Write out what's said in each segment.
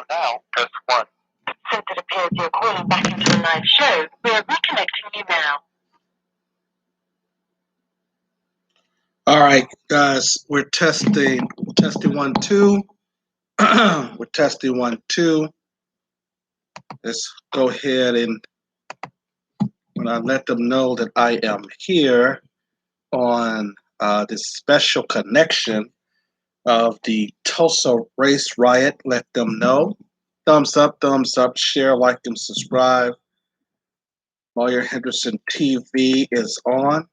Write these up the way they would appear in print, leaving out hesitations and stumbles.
now, press 1. Since it appears you're calling back into a live show, we're reconnecting you now. All right, guys, we're testing 1 2. We're testing 1 2. Let's go ahead and let them know that I am here on this special connection of the Tulsa Race riot. Let them know. Thumbs up, share, like, and subscribe. Lawyer Henderson TV is on.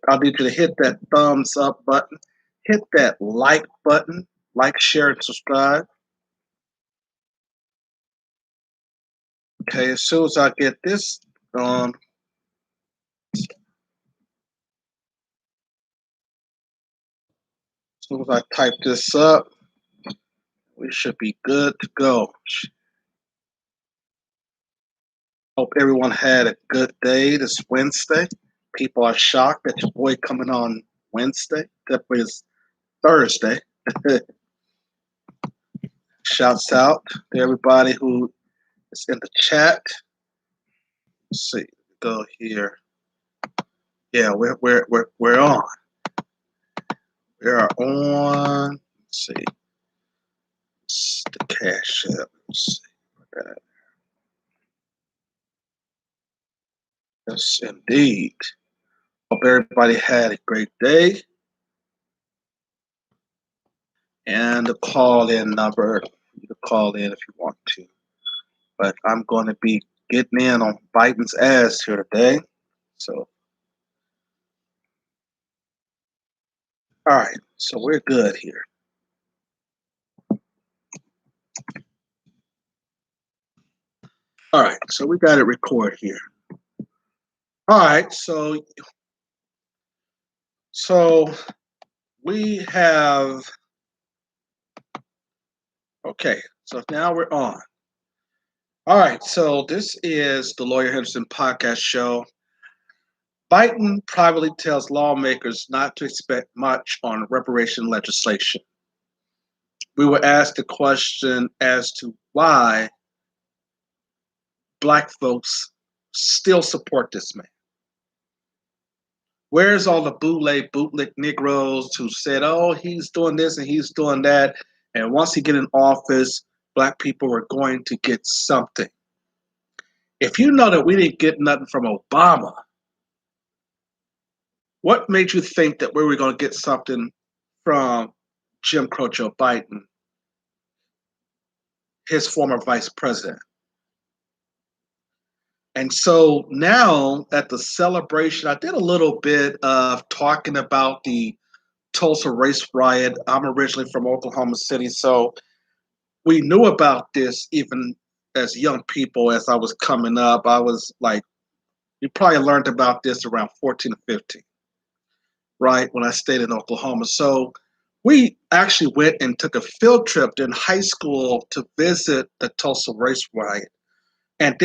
I need you to hit that thumbs up button. Hit that like button. Like, share, and subscribe. Okay, as soon as I get this on, as soon as I type this up, we should be good to go. Hope everyone had a good day this Wednesday. People are shocked that your boy coming on Wednesday. That was Thursday. Shouts out to everybody who is in the chat. Let's see, go here. Yeah, we're on. We are on. Let's see. It's the cash app. Let's see. Yes, indeed. Hope everybody had a great day. And the call-in number, you can call in if you want to. But I'm going to be getting in on Biden's ass here today. So, all right. So we're good here. All right. So we got it record here. All right. So we have, okay. So now we're on. All right. So this is the Lawyer Henderson podcast show. Biden privately tells lawmakers not to expect much on reparation legislation. We were asked the question as to why Black folks still support this man. Where's all the bootlick Negroes who said, oh, he's doing this and he's doing that, and once he get in office, Black people are going to get something. If you know that we didn't get nothing from Obama, what made you think that we were going to get something from Jim Crow Joe Biden, his former vice president? And so now at the celebration, I did a little bit of talking about the Tulsa Race riot. I'm originally from Oklahoma City, so we knew about this even as young people. As I was coming up, I was like, you probably learned about this around 14 or 15, right, when I stayed in Oklahoma. So we actually went and took a field trip in high school to visit the Tulsa Race riot. And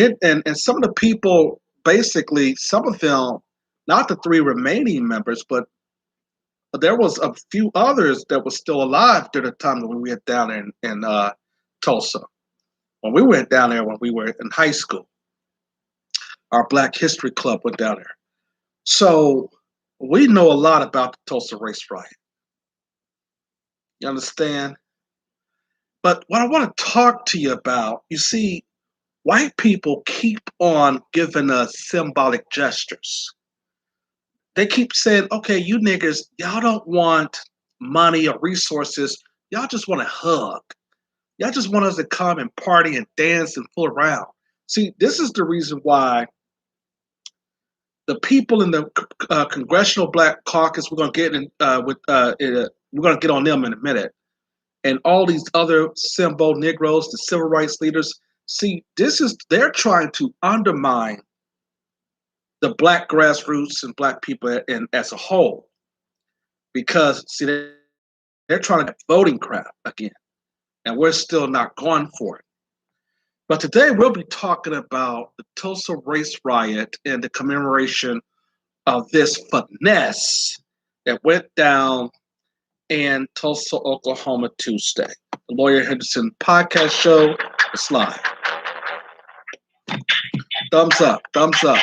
some of the people, basically, some of them, not the 3 remaining members, but there was a few others that were still alive during the time that we went down there in Tulsa. When we went down there when we were in high school, our Black History Club went down there. So we know a lot about the Tulsa Race riot. You understand? But what I want to talk to you about, you see, white people keep on giving us symbolic gestures. They keep saying, okay, you niggers, y'all don't want money or resources. Y'all just want a hug. Y'all just want us to come and party and dance and fool around. See, this is the reason why the people in the Congressional Black Caucus, we're going to get we're going to get on them in a minute, and all these other Symbol Negroes, the civil rights leaders. See, they're trying to undermine the Black grassroots and Black people as a whole, because see, they're trying to get voting crap again, and we're still not going for it. But today we'll be talking about the Tulsa Race riot and the commemoration of this finesse that went down in Tulsa, Oklahoma Tuesday. the Lawyer Henderson podcast show. It's live. Thumbs up, thumbs up.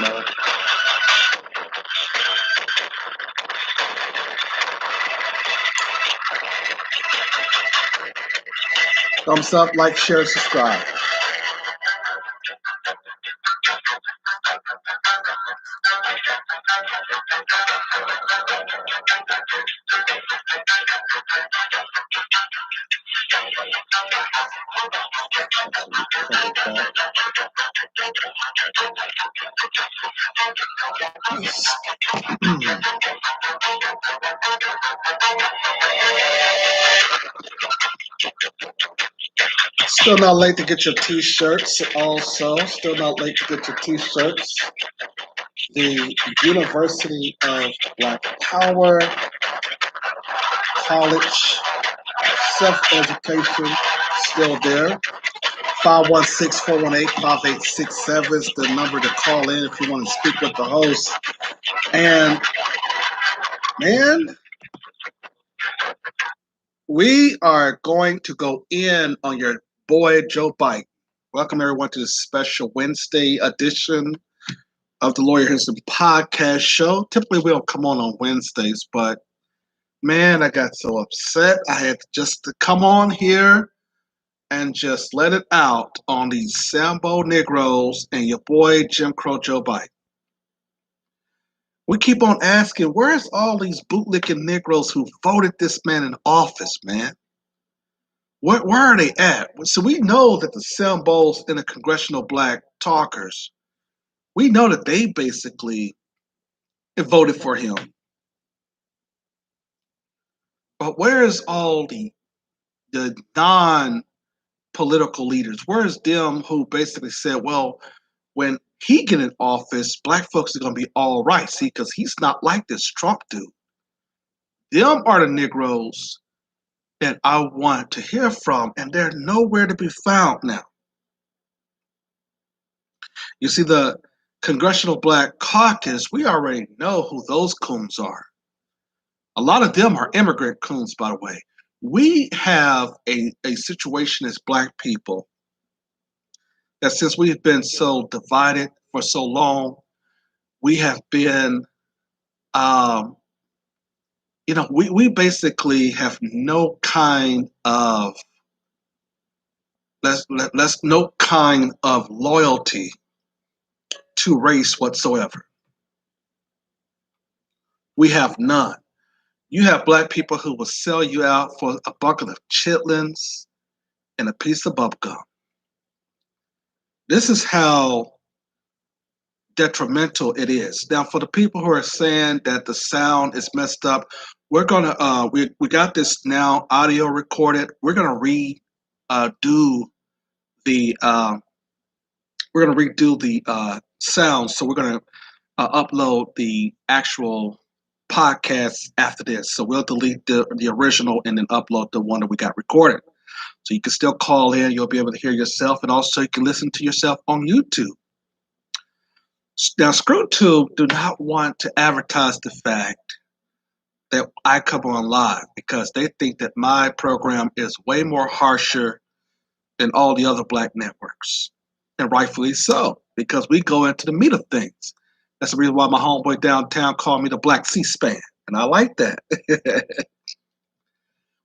No. Thumbs up, like, share, subscribe. Still not late to get your t-shirts also. Still not late to get your t-shirts. The University of Black Power College Self-Education still there. 516-418-5867 is the number to call in if you want to speak with the host. And man, we are going to go in on your boy Joe Biden. Welcome everyone to this special Wednesday edition of the Lawyer Henderson podcast show. Typically we don't come on Wednesdays, but man, I got so upset. I had just to come on here and just let it out on these Sambo Negroes and your boy Jim Crow Joe Biden. We keep on asking, where's all these bootlicking Negroes who voted this man in office, man? Where are they at? So we know that the Sambos and the Congressional Black Talkers, we know that they basically voted for him. But where is all the non-political leaders? Where is them who basically said, well, when he get in office, black folks are going to be all right. See, because he's not like this Trump dude. Them are the Negroes that I want to hear from, and they're nowhere to be found now. You see, the Congressional Black Caucus, we already know who those coons are. A lot of them are immigrant coons, by the way. We have a situation as black people that since we've been so divided for so long, we have been, we basically have no kind of, no kind of loyalty to race whatsoever. We have none. You have black people who will sell you out for a bucket of chitlins and a piece of bubblegum. This is how detrimental it is. Now, for the people who are saying that the sound is messed up, we're gonna we got this now audio recorded. We're gonna redo the sound. So we're gonna upload the actual podcast after this. So we'll delete the original and then upload the one that we got recorded. So you can still call in. You'll be able to hear yourself, and also you can listen to yourself on YouTube. Now, ScrewTube do not want to advertise the fact that I come on live because they think that my program is way more harsher than all the other black networks. And rightfully so, because we go into the meat of things. That's the reason why my homeboy downtown called me the Black C-SPAN, and I like that.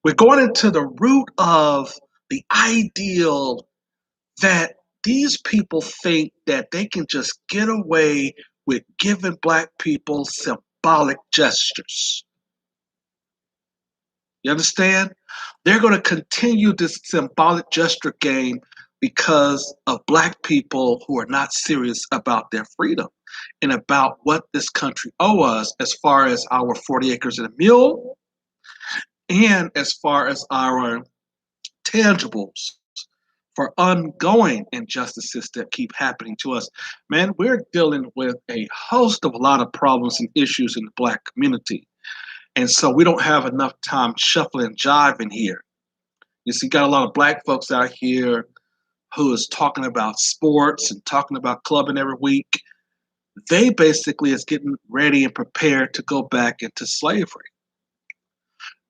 We're going into the root of the ideal that these people think that they can just get away with giving black people symbolic gestures. You understand? They're going to continue this symbolic gesture game because of black people who are not serious about their freedom and about what this country owes us as far as our 40 acres and a mule and as far as our tangibles for ongoing injustices that keep happening to us. Man, we're dealing with a host of a lot of problems and issues in the black community. And so we don't have enough time shuffling and jiving here. You see, got a lot of black folks out here who is talking about sports and talking about clubbing every week, they basically is getting ready and prepared to go back into slavery.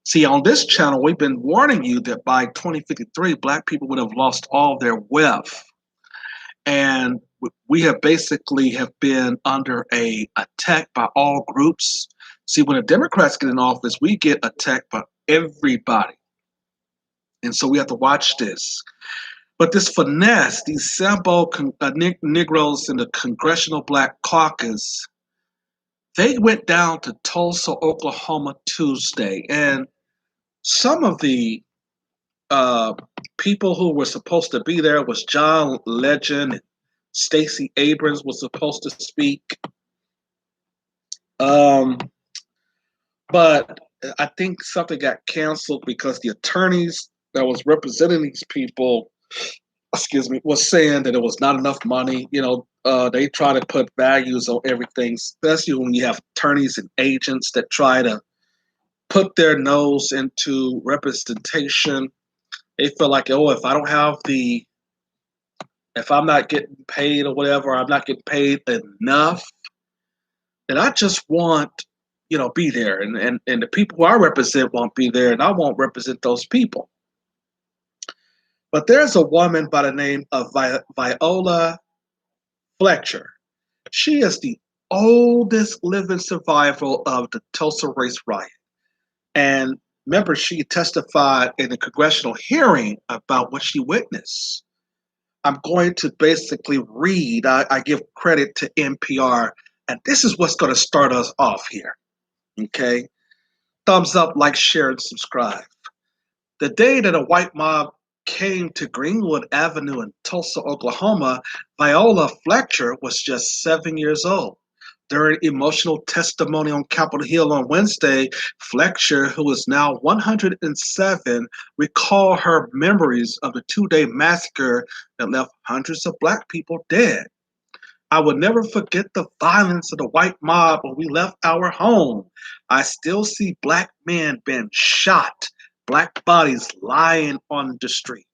See, on this channel, we've been warning you that by 2053, Black people would have lost all their wealth. And we have basically have been under a attack by all groups. See, when the Democrats get in office, we get attacked by everybody. And so we have to watch this. But this finesse, these sample Negroes in the Congressional Black Caucus, they went down to Tulsa, Oklahoma Tuesday. And some of the people who were supposed to be there was John Legend and Stacey Abrams was supposed to speak. But I think something got canceled because the attorneys that was representing these people, was saying that it was not enough money. They try to put values on everything, especially when you have attorneys and agents that try to put their nose into representation. They feel like, if I'm not getting paid or whatever, I'm not getting paid enough, then I just want, be there. And the people who I represent won't be there, and I won't represent those people. But there's a woman by the name of Viola Fletcher. She is the oldest living survivor of the Tulsa Race riot. And remember, she testified in a congressional hearing about what she witnessed. I'm going to basically read, I give credit to NPR, and this is what's going to start us off here. Okay? Thumbs up, like, share, and subscribe. The day that a white mob came to Greenwood Avenue in Tulsa, Oklahoma, Viola Fletcher was just 7 years old. During emotional testimony on Capitol Hill on Wednesday, Fletcher, who is now 107, recalled her memories of the two-day massacre that left hundreds of Black people dead. I will never forget the violence of the white mob when we left our home. I still see Black men being shot, Black bodies lying on the street.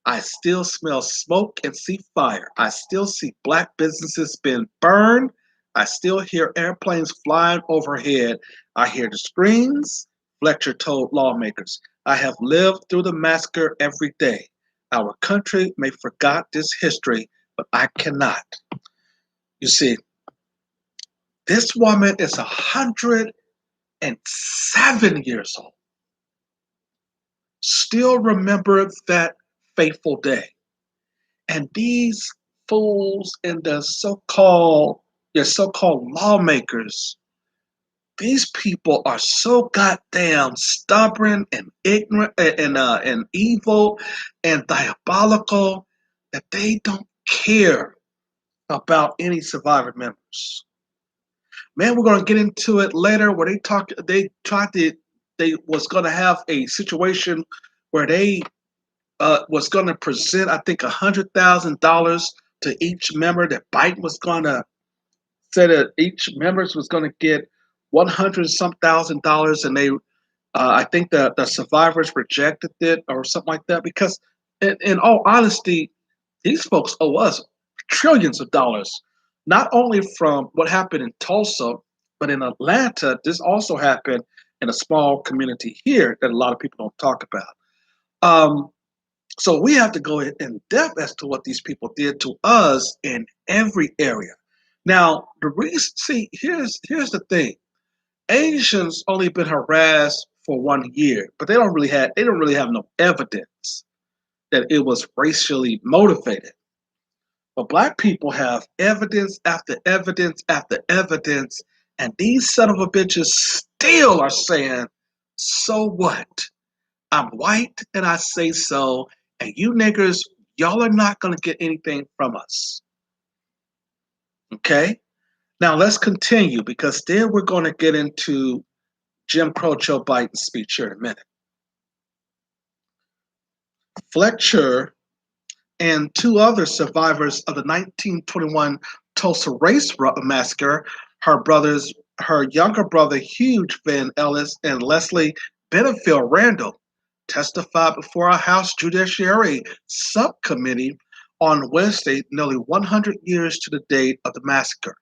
I still smell smoke and see fire. I still see Black businesses being burned. I still hear airplanes flying overhead. I hear the screams, Fletcher told lawmakers. I have lived through the massacre every day. Our country may forget this history, but I cannot. You see, this woman is 107 years old. Still remember that fateful day. And these fools and their so-called lawmakers, these people are so goddamn stubborn and ignorant and evil and diabolical that they don't care about any survivor members. Man, we're gonna get into it later where they was gonna have a situation where they was gonna present, I think, $100,000 to each member. That Biden was gonna say that each member was gonna get $100-some thousand, and they, I think the survivors rejected it or something like that because, in all honesty, these folks owe us trillions of dollars. Not only from what happened in Tulsa, but in Atlanta, this also happened in a small community here that a lot of people don't talk about. So we have to go in depth as to what these people did to us in every area. Now, the reason, here's the thing. Asians only been harassed for 1 year, but they don't really have no evidence that it was racially motivated. But Black people have evidence after evidence after evidence, and these son of a bitches still are saying, so what? I'm white and I say so, and you niggers, y'all are not going to get anything from us. Okay? Now let's continue, because then we're going to get into Jim Crow Joe Biden's speech here in a minute. Fletcher and two other survivors of the 1921 Tulsa Race massacre, her younger brother Hugh Van Ellis and Leslie Benefield Randall, testified before a House Judiciary Subcommittee on Wednesday, nearly 100 years to the date of the massacre.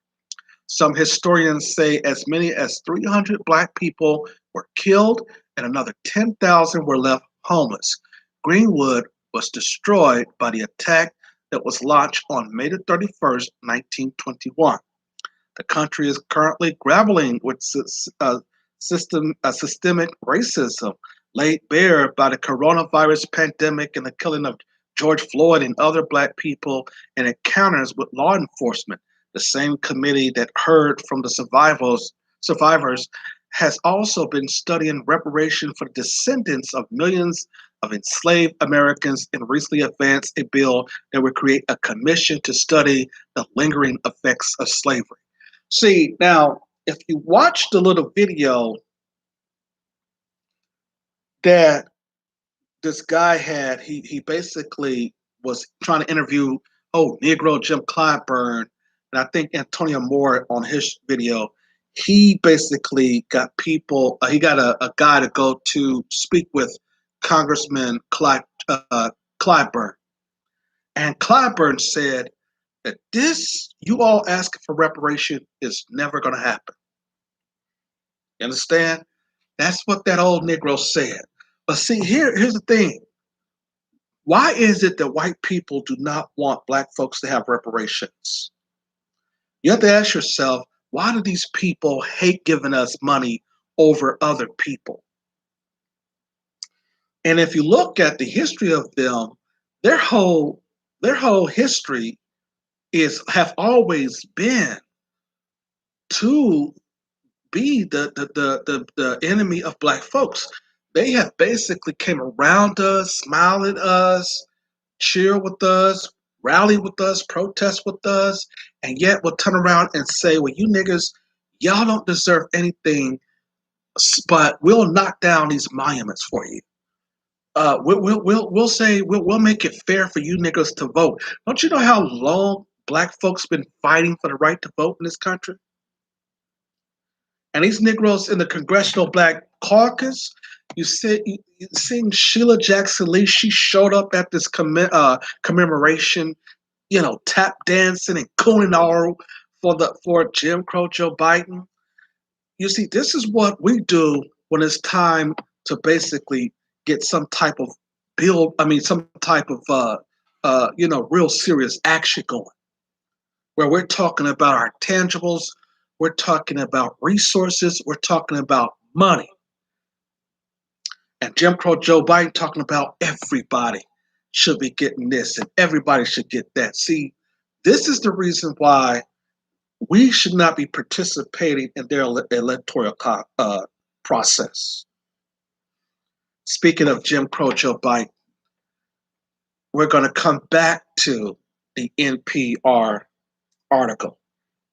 Some historians say as many as 300 Black people were killed and another 10,000 were left homeless. Greenwood was destroyed by the attack that was launched on May the 31st, 1921. The country is currently grappling with systemic racism laid bare by the coronavirus pandemic and the killing of George Floyd and other Black people and encounters with law enforcement. The same committee that heard from the survivors has also been studying reparation for the descendants of millions of enslaved Americans and recently advanced a bill that would create a commission to study the lingering effects of slavery. See, now, if you watch the little video that this guy had, he basically was trying to interview, Negro Jim Clyburn, and I think Antonio Moore on his video. He basically got people, he got a guy to go to speak with Congressman Clyburn. And Clyburn said that this, you all asking for reparation, is never going to happen. You understand? That's what that old Negro said. But see, here's the thing. Why is it that white people do not want Black folks to have reparations? You have to ask yourself, why do these people hate giving us money over other people? And if you look at the history of them, their whole history have always been to be the enemy of Black folks. They have basically came around us, smile at us, cheer with us, rally with us, protest with us, and yet will turn around and say, well, you niggas, y'all don't deserve anything, but we'll knock down these monuments for you. We'll make it fair for you niggas to vote. Don't you know how long Black folks been fighting for the right to vote in this country? And these Negroes in the Congressional Black Caucus, you seen SHeiila Jackson Lee, she showed up at this commemoration, tap dancing and cooning all for Jim Crow Joe Biden. You see, this is what we do when it's time to basically get some type of real serious action going, where we're talking about our tangibles, we're talking about resources, we're talking about money. And Jim Crow Joe Biden talking about everybody should be getting this and everybody should get that. See, this is the reason why we should not be participating in their electoral process. Speaking of Jim Crow Joe Biden, we're going to come back to the NPR article.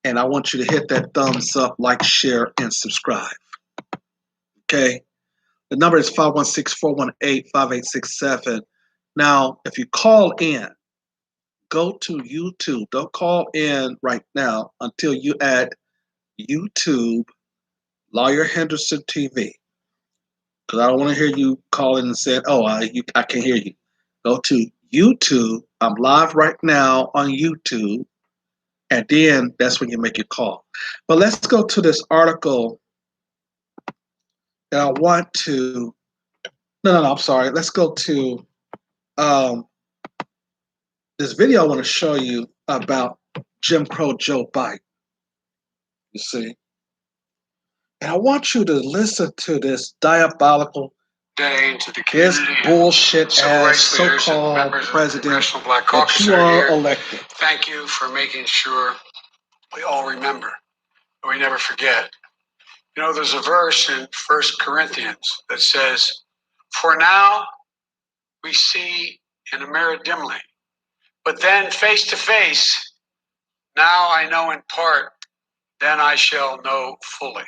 And I want you to hit that thumbs up, like, share, and subscribe. Okay? The number is 516-418-5867. Now, if you call in, go to YouTube. Don't call in right now until you add YouTube Lawyer Henderson TV. Because I don't want to hear you calling and saying, I can't hear you. Go to YouTube. I'm live right now on YouTube. And then that's when you make your call. But let's go to this article that I want to. No, I'm sorry. Let's go to this video I want to show you about Jim Crow Joe Biden. You see? And I want you to listen to this diabolical, this bullshit ass so-called president that you are elected. Thank you for making sure we all remember and we never forget. You know, there's a verse in 1 Corinthians that says, "For now we see in a mirror dimly, but then face to face, now I know in part, then I shall know fully."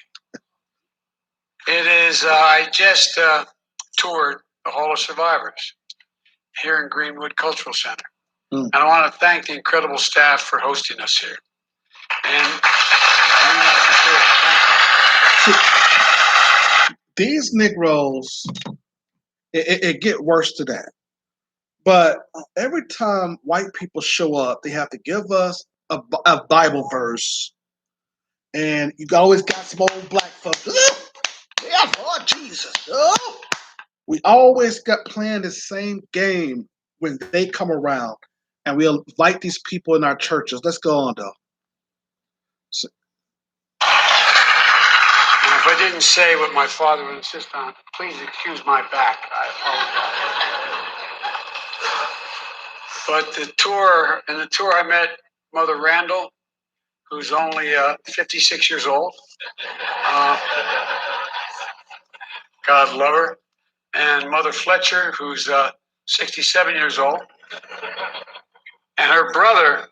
It is, I just toured the Hall of Survivors here in Greenwood Cultural Center. And I want to thank the incredible staff for hosting us here. And these Negroes It get worse to that. But every time white people show up, they have to give us a Bible verse, and you always got some old black folks. Oh, yeah, Lord Jesus. Oh. We always got playing the same game when they come around, and we'll invite these people in our churches. Let's go on, though. So, And if I didn't say what my father would insist on, please excuse my back. I apologize. But in the tour, I met Mother Randall, who's only 56 years old. God love her. And Mother Fletcher, who's 67 years old. And her brother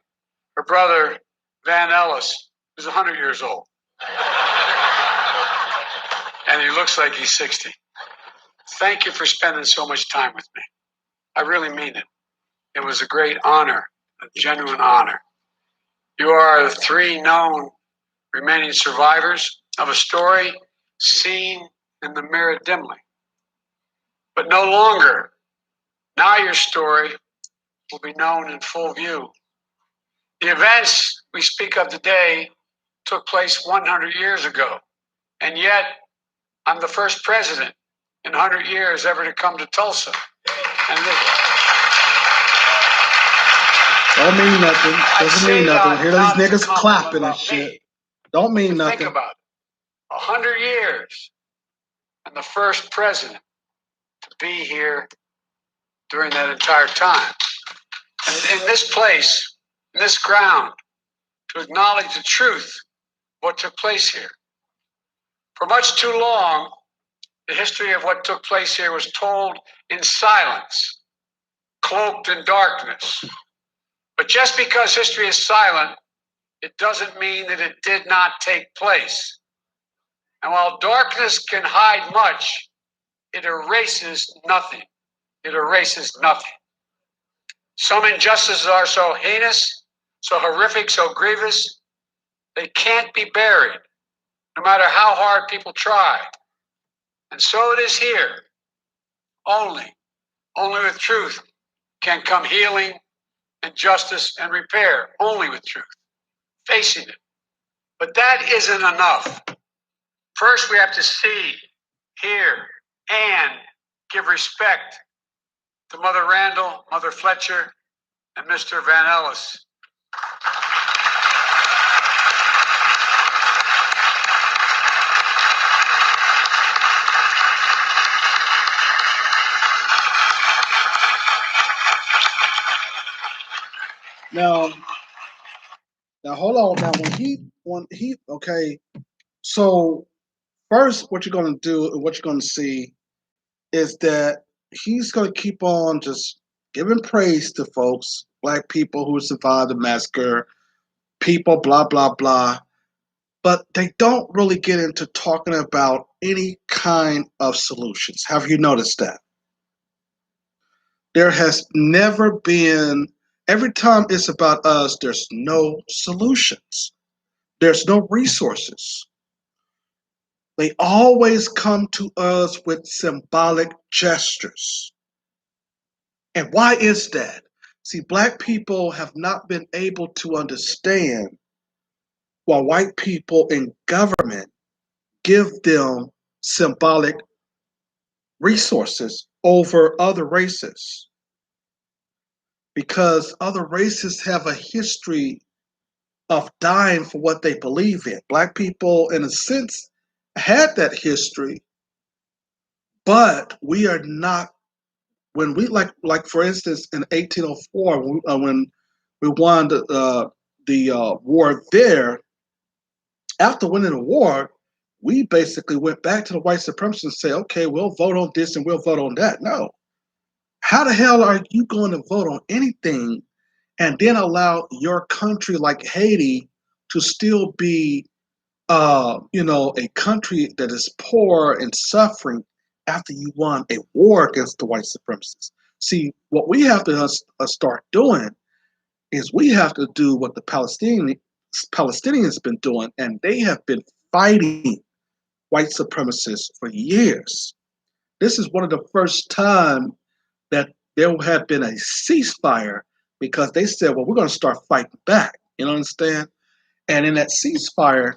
Van Ellis, who's 100 years old. And he looks like he's 60. Thank you for spending so much time with me. I really mean it. It was a great honor, a genuine honor. You are the three known remaining survivors of a story seen in the mirror dimly. But no longer. Now your story will be known in full view. The events we speak of today took place 100 years ago, and yet I'm the first president in 100 years ever to come to Tulsa. And don't mean nothing. Doesn't mean nothing. Hear these niggas compliment clapping and about shit. me. Don't mean nothing. Think about it. 100 years and the first president to be here during that entire time. And in this place, in this ground, to acknowledge the truth of what took place here. For much too long, the history of what took place here was told in silence, cloaked in darkness. But just because history is silent, it doesn't mean that it did not take place. And while darkness can hide much, it erases nothing. It erases nothing. Some injustices are so heinous, so horrific, so grievous, they can't be buried, no matter how hard people try. And so it is here. Only with truth can come healing and justice and repair. Only with truth. Facing it. But that isn't enough. First, we have to see, hear, and give respect to Mother Randall, Mother Fletcher, and Mr. Van Ellis. Now hold on. Now okay. So first, what you're gonna do and what you're gonna see is that he's gonna keep on just giving praise to folks, black people who survived the massacre, people, blah blah blah. But they don't really get into talking about any kind of solutions. Have you noticed that? There has never been, every time it's about us, there's no solutions. There's no resources. They always come to us with symbolic gestures. And why is that? See, black people have not been able to understand why white people in government give them symbolic resources over other races. Because other races have a history of dying for what they believe in. Black people, in a sense, had that history, but we are not. When we like for instance, in 1804, when we won the war there, after winning the war, we basically went back to the white supremacists and say, okay, we'll vote on this and we'll vote on that. No. How the hell are you going to vote on anything and then allow your country like Haiti to still be, a country that is poor and suffering after you won a war against the white supremacists? See, what we have to start doing is we have to do what the Palestinians been doing, and they have been fighting white supremacists for years. This is one of the first time that there had been a ceasefire because they said, well, we're going to start fighting back. You understand? And in that ceasefire,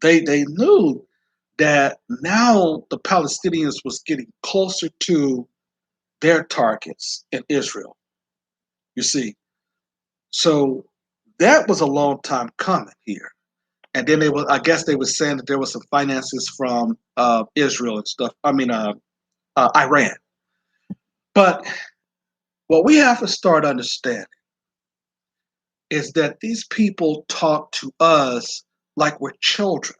they knew that now the Palestinians was getting closer to their targets in Israel. You see, so that was a long time coming here. And then I guess they were saying that there was some finances from Israel and stuff. I mean, Iran. But what we have to start understanding is that these people talk to us like we're children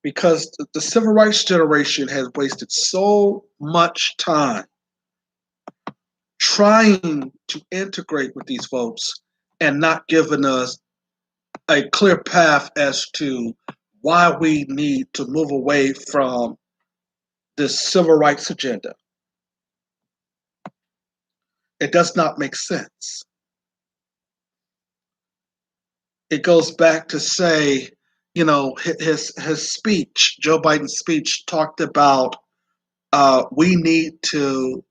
because the civil rights generation has wasted so much time trying to integrate with these folks and not giving us a clear path as to why we need to move away from this civil rights agenda. It does not make sense. It goes back to say, his speech, Joe Biden's speech, talked about we need to,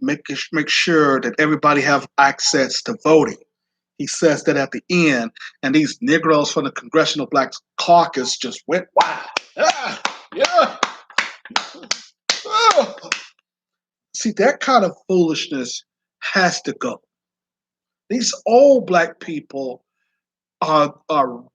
make sure that everybody have access to voting. He says that at the end, and these Negroes from the Congressional Black Caucus just went, wow, yeah, yeah. Oh. See, that kind of foolishness has to go. These old black people are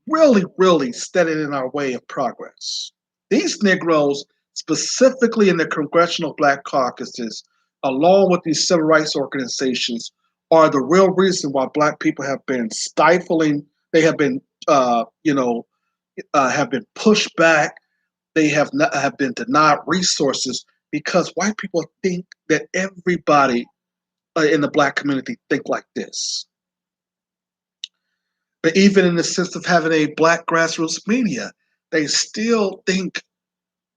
really, really standing in our way of progress. These Negroes, specifically in the Congressional Black Caucuses, along with these civil rights organizations, are the real reason why black people have been stifling. They have been, have been pushed back. They have been denied resources because white people think that everybody in the black community think like this. But even in the sense of having a black grassroots media, they still think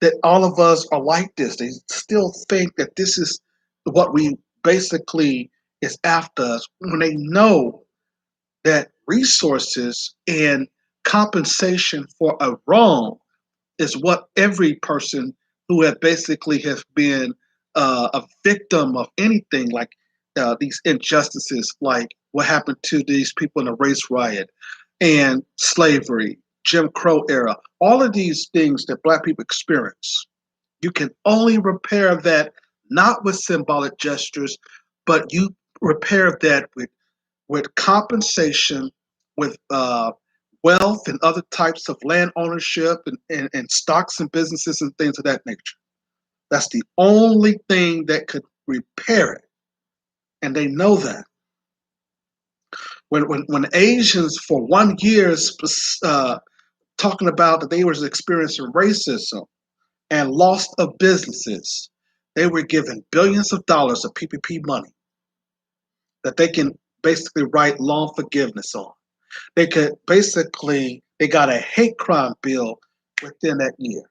that all of us are like this. They still think that this is what we basically is after us when they know that resources and compensation for a wrong is what every person who have basically has been a victim of anything like these injustices, like what happened to these people in the race riot and slavery, Jim Crow era, all of these things that black people experience. You can only repair that not with symbolic gestures, but you repair that with compensation, with wealth and other types of land ownership and stocks and businesses and things of that nature. That's the only thing that could repair it. And they know that. When Asians for 1 year talking about that they was experiencing racism and loss of businesses, they were given billions of dollars of PPP money that they can basically write loan forgiveness on. They got a hate crime bill within that year.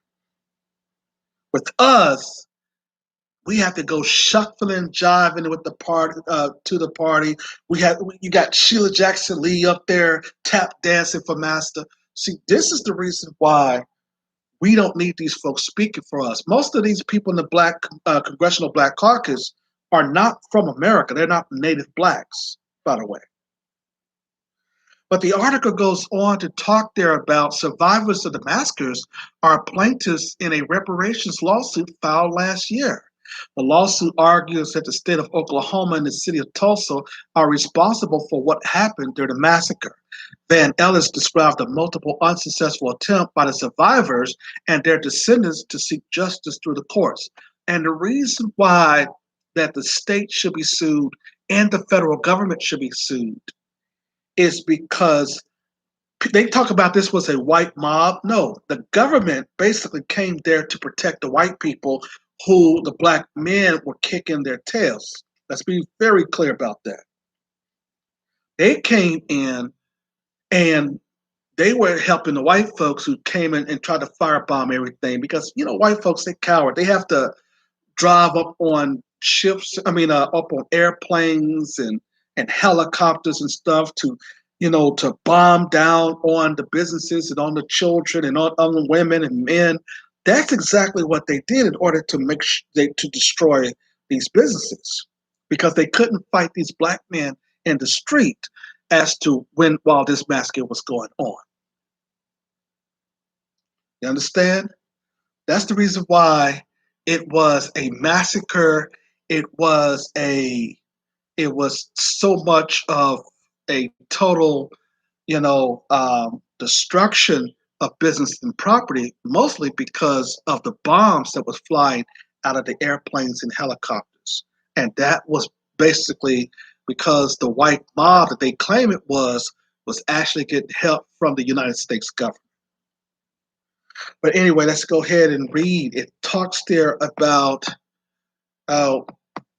With us, we have to go shuffling, jiving with the party to the party. You got SHeiila Jackson Lee up there tap dancing for master. See, this is the reason why we don't need these folks speaking for us. Most of these people in the Black Congressional Black Caucus are not from America. They're not native blacks, by the way. But the article goes on to talk there about survivors of the massacres are plaintiffs in a reparations lawsuit filed last year. The lawsuit argues that the state of Oklahoma and the city of Tulsa are responsible for what happened during the massacre. Van Ellis described a multiple unsuccessful attempt by the survivors and their descendants to seek justice through the courts. And the reason why that the state should be sued and the federal government should be sued is because they talk about this was a white mob. No, the government basically came there to protect the white people who the black men were kicking their tails. Let's be very clear about that. They came in and they were helping the white folks who came in and tried to firebomb everything because, white folks, they coward. They have to drive up on ships, up on airplanes and helicopters and stuff to bomb down on the businesses and on the children and on the women and men That's exactly what they did in order to to destroy these businesses, because they couldn't fight these black men in the street as to when while this massacre was going on. You understand? That's the reason why it was a massacre. It was a it was so much of a total, destruction of business and property, mostly because of the bombs that was flying out of the airplanes and helicopters. And that was basically because the white mob that they claim it was actually getting help from the United States government. But anyway, let's go ahead and read. It talks there about uh,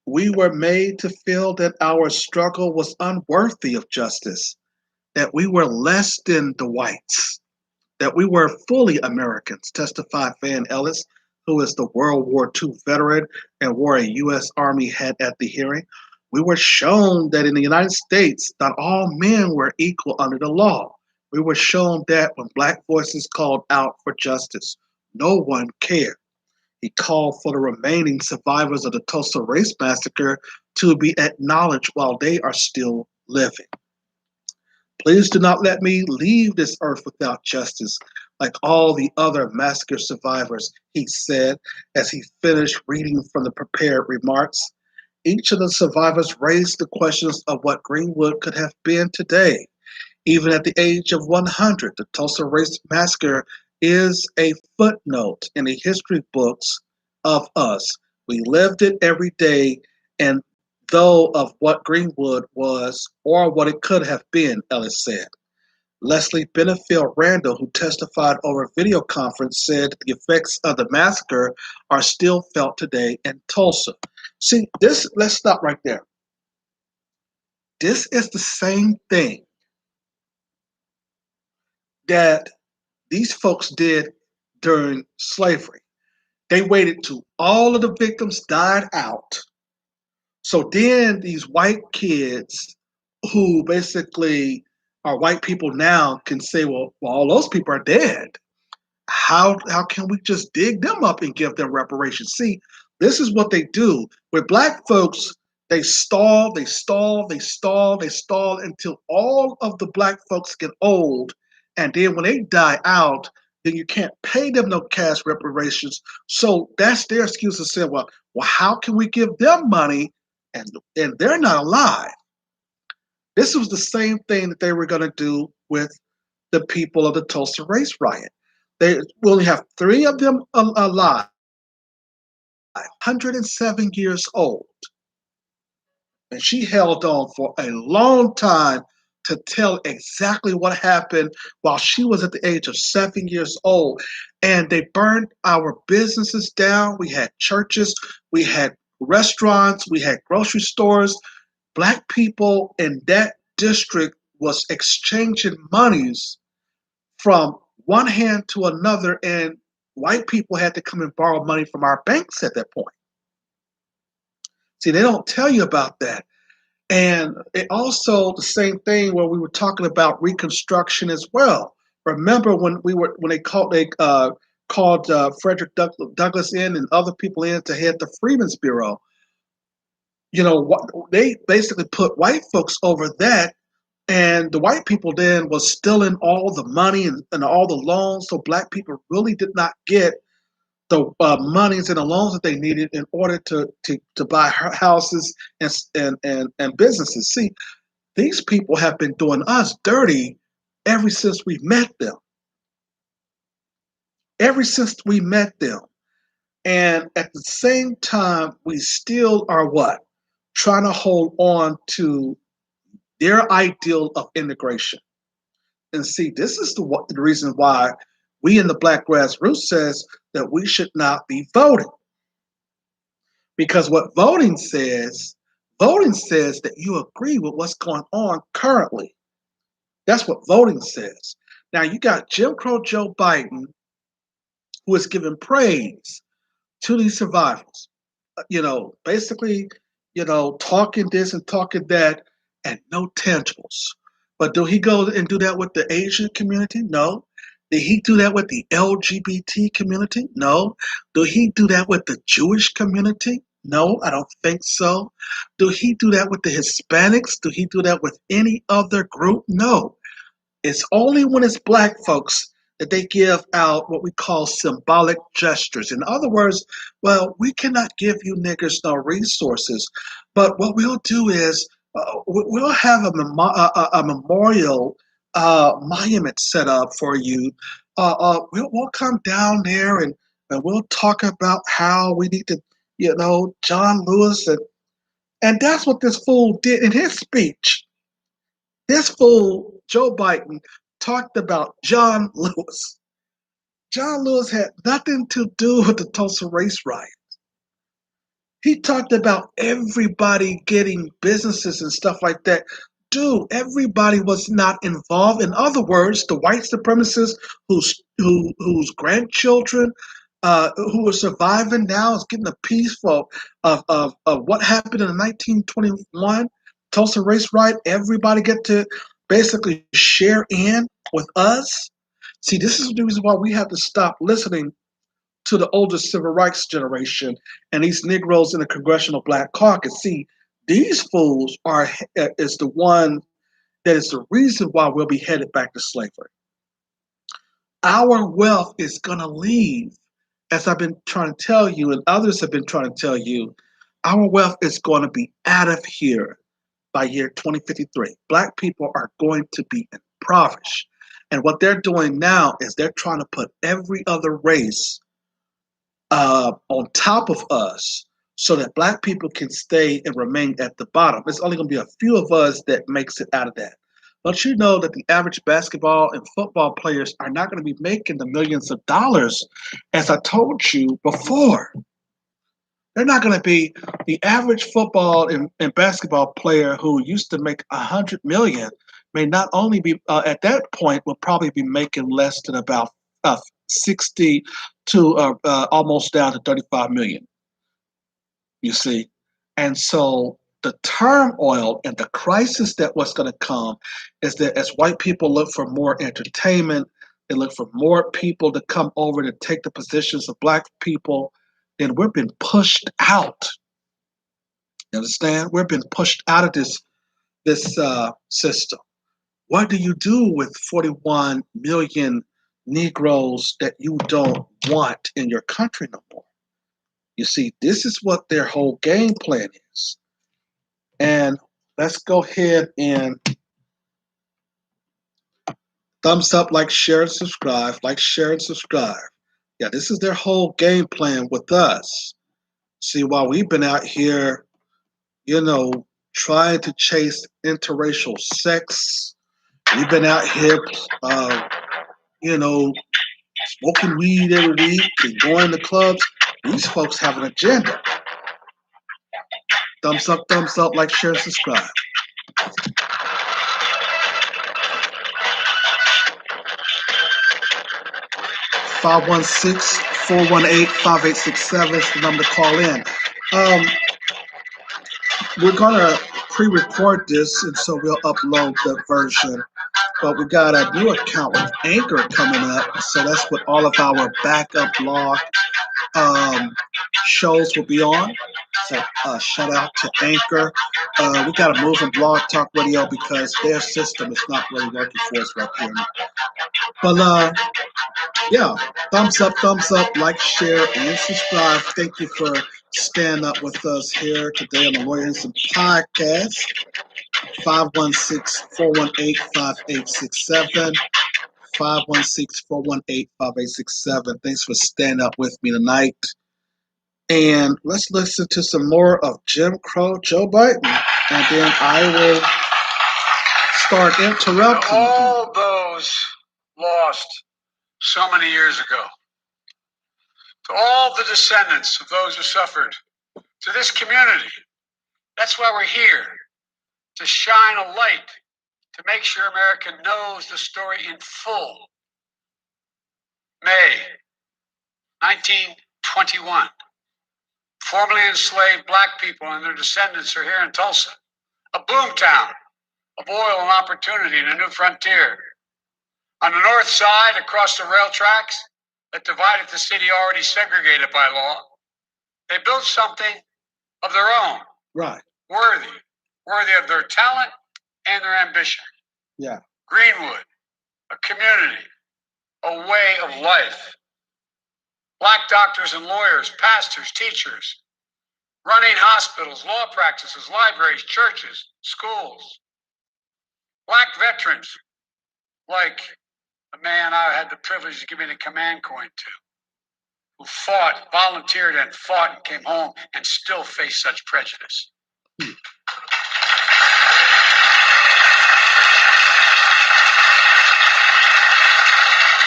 we were made to feel that our struggle was unworthy of justice, that we were less than the whites, that we were fully Americans, testified Van Ellis, who is the World War II veteran and wore a U.S. Army hat at the hearing. We were shown that in the United States, not all men were equal under the law. We were shown that when black voices called out for justice, no one cared. He called for the remaining survivors of the Tulsa Race Massacre to be acknowledged while they are still living. Please do not let me leave this earth without justice, like all the other massacre survivors, he said as he finished reading from the prepared remarks. Each of the survivors raised the questions of what Greenwood could have been today. Even at the age of 100, the Tulsa Race Massacre is a footnote in the history books of us. We lived it every day, and though of what Greenwood was or what it could have been, Ellis said. Leslie Benefield Randall, who testified over video conference, said the effects of the massacre are still felt today in Tulsa. See, let's stop right there. This is the same thing that these folks did during slavery. They waited till all of the victims died out. So then these white kids who basically are white people now can say, well, all those people are dead. How can we just dig them up and give them reparations? See, this is what they do. With black folks, they stall, they stall, they stall, they stall until all of the black folks get old. And then when they die out, then you can't pay them no cash reparations. So that's their excuse to say, well, how can we give them money and they're not alive? This was the same thing that they were going to do with the people of the Tulsa Race Riot. They only have three of them alive, 107 years old. And she held on for a long time to tell exactly what happened while she was at the age of 7 years old. And they burned our businesses down. We had churches, we had restaurants, we had grocery stores. Black people in that district was exchanging monies from one hand to another, and white people had to come and borrow money from our banks at that point. See, they don't tell you about that. And it also the same thing where we were talking about Reconstruction as well. Remember when they called Frederick Douglass in and other people in to head the Freedmen's Bureau. They basically put white folks over that, and the white people then was stealing all the money and all the loans. So black people really did not get the monies and the loans that they needed in order to buy houses and businesses. See, these people have been doing us dirty ever since we met them. Ever since we met them. And at the same time, we still are what? Trying to hold on to their ideal of integration. And see, this is the reason why we in the Black Grassroots says that we should not be voting. Because what voting says that you agree with what's going on currently. That's what voting says. Now you got Jim Crow Joe Biden, who is giving praise to these survivors. Basically, talking this and talking that, and no tangibles. But do he go and do that with the Asian community? No. Did he do that with the LGBT community? No. Did he do that with the Jewish community? No, I don't think so. Do he do that with the Hispanics? Do he do that with any other group? No. It's only when it's black folks that they give out what we call symbolic gestures. In other words, well, we cannot give you niggers no resources, but what we'll do is we'll have a memorial monument set up for you. We'll come down there and we'll talk about how we need to, John Lewis, and that's what this fool did in his speech. This fool, Joe Biden, talked about John Lewis. John Lewis had nothing to do with the Tulsa Race riot. He talked about everybody getting businesses and stuff like that. Dude, everybody was not involved. In other words, the white supremacists whose grandchildren who are surviving now is getting a piece of what happened in the 1921 Tulsa Race riot. Everybody get to basically share in with us. See, this is the reason why we have to stop listening to the older civil rights generation and these Negroes in the Congressional Black Caucus. See, these fools is the one that is the reason why we'll be headed back to slavery. Our wealth is going to leave, as I've been trying to tell you, and others have been trying to tell you. Our wealth is going to be out of here by year 2053. Black people are going to be impoverished. And what they're doing now is they're trying to put every other race on top of us so that black people can stay and remain at the bottom. It's only going to be a few of us that makes it out of that. But you know that the average basketball and football players are not going to be making the millions of dollars, as I told you before. They're not going to be the average football and basketball player who used to make 100 million may not only be at that point will probably be making less than about 60 to almost down to 35 million. You see, and so the turmoil and the crisis that was going to come is that as white people look for more entertainment, they look for more people to come over to take the positions of black people, then we're being pushed out. You understand? We're being pushed out of this system. What do you do with 41 million Negroes that you don't want in your country no more? You see, this is what their whole game plan is. And let's go ahead and thumbs up, like, share, and subscribe. Like, share, and subscribe. Yeah, this is their whole game plan with us. See, while we've been out here, trying to chase interracial sex, we've been out here, smoking weed every week and going to clubs. These folks have an agenda. Thumbs up, like, share, and subscribe. 516-418-5867 is the number to call in. We're going to pre-record this, and so we'll upload the version. But we got a new account with Anchor coming up, so that's what all of our backup blog shows will be on. So shout out to Anchor. We got to move from Blog Talk Radio because their system is not really working for us right here. But yeah, thumbs up, like, share, and subscribe. Thank you for staying up with us here today on the Lawyers and Podcast. 516-418-5867. 516-418-5867. Thanks for staying up with me tonight. And let's listen to some more of Jim Crow Joe Biden. And then I will start interrupting. All those lost so many years ago. To all the descendants of those who suffered. To this community. That's why we're here. To shine a light. To make sure America knows the story in full. May 1921. Formerly enslaved black people and their descendants are here in Tulsa. A boomtown of oil and opportunity and a new frontier. On the north side, across the rail tracks that divided the city already segregated by law, they built something of their own. Right. Worthy of their talent and their ambition. Yeah. Greenwood, a community, a way of life. Black doctors and lawyers, pastors, teachers, running hospitals, law practices, libraries, churches, schools. Black veterans, like the man I had the privilege of giving a command coin to, who fought, volunteered and fought and came home and still face such prejudice.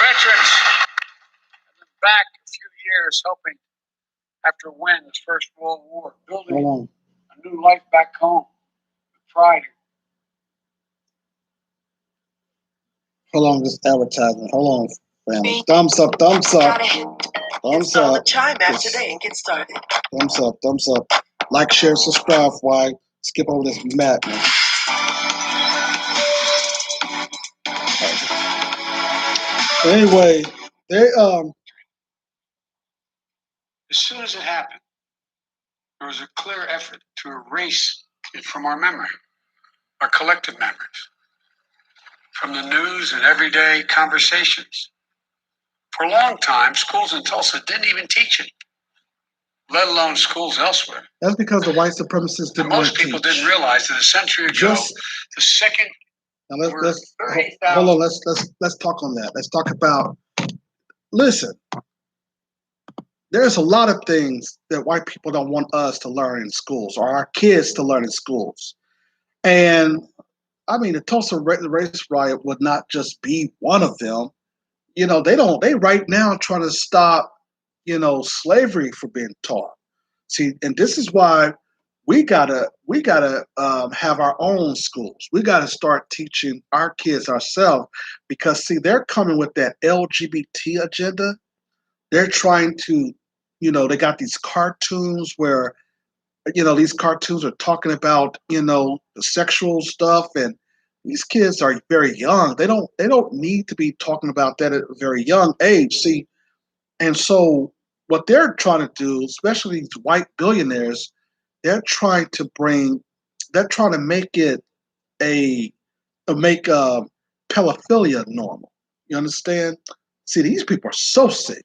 Veterans have been back a few years helping after win the First World War, building a new life back home with pride. Hold on, this advertisement. Hold on, family. Thumbs up, thumbs up. Thumbs up. The chime after today and get started. Thumbs up, thumbs up. Like, share, subscribe. Why skip over this madness? Anyway, they As soon as it happened, there was a clear effort to erase it from our memory, our collective memories, from the news and everyday conversations. For a long time, schools in Tulsa didn't even teach it, let alone schools elsewhere. That's because the white supremacists didn't. And most people didn't realize that a century ago, the second. Now hold on. Let's talk on that. Let's talk about. Listen, there's a lot of things that white people don't want us to learn in schools or our kids to learn in schools, and I mean the Tulsa Race riot would not just be one of them. You know, they right now trying to stop, slavery from being taught. See, and this is why we gotta have our own schools. We gotta start teaching our kids ourselves because see, they're coming with that LGBT agenda. They're trying to, they got these cartoons where, these cartoons are talking about, the sexual stuff, and these kids are very young. They don't need to be talking about that at a very young age. See, and so what they're trying to do, especially these white billionaires, they're trying to make it make pedophilia normal. You understand? See, these people are so sick,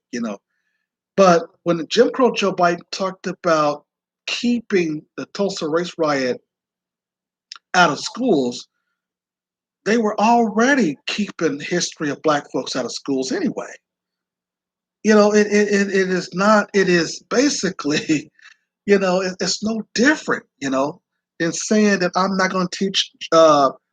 But when Jim Crow Joe Biden talked about keeping the Tulsa Race riot out of schools, they were already keeping history of black folks out of schools anyway. It is not. It is basically, it's no different, than saying that I'm not going to teach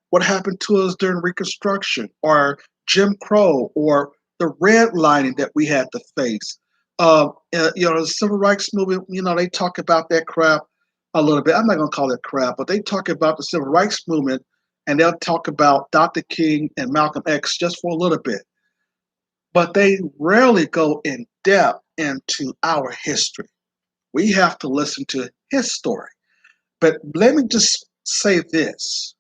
what happened to us during Reconstruction or Jim Crow or the redlining that we had to face. The Civil Rights Movement, they talk about that crap a little bit. I'm not going to call it crap, but they talk about the Civil Rights Movement and they'll talk about Dr. King and Malcolm X just for a little bit. But they rarely go in depth into our history. We have to listen to his story. But let me just say this.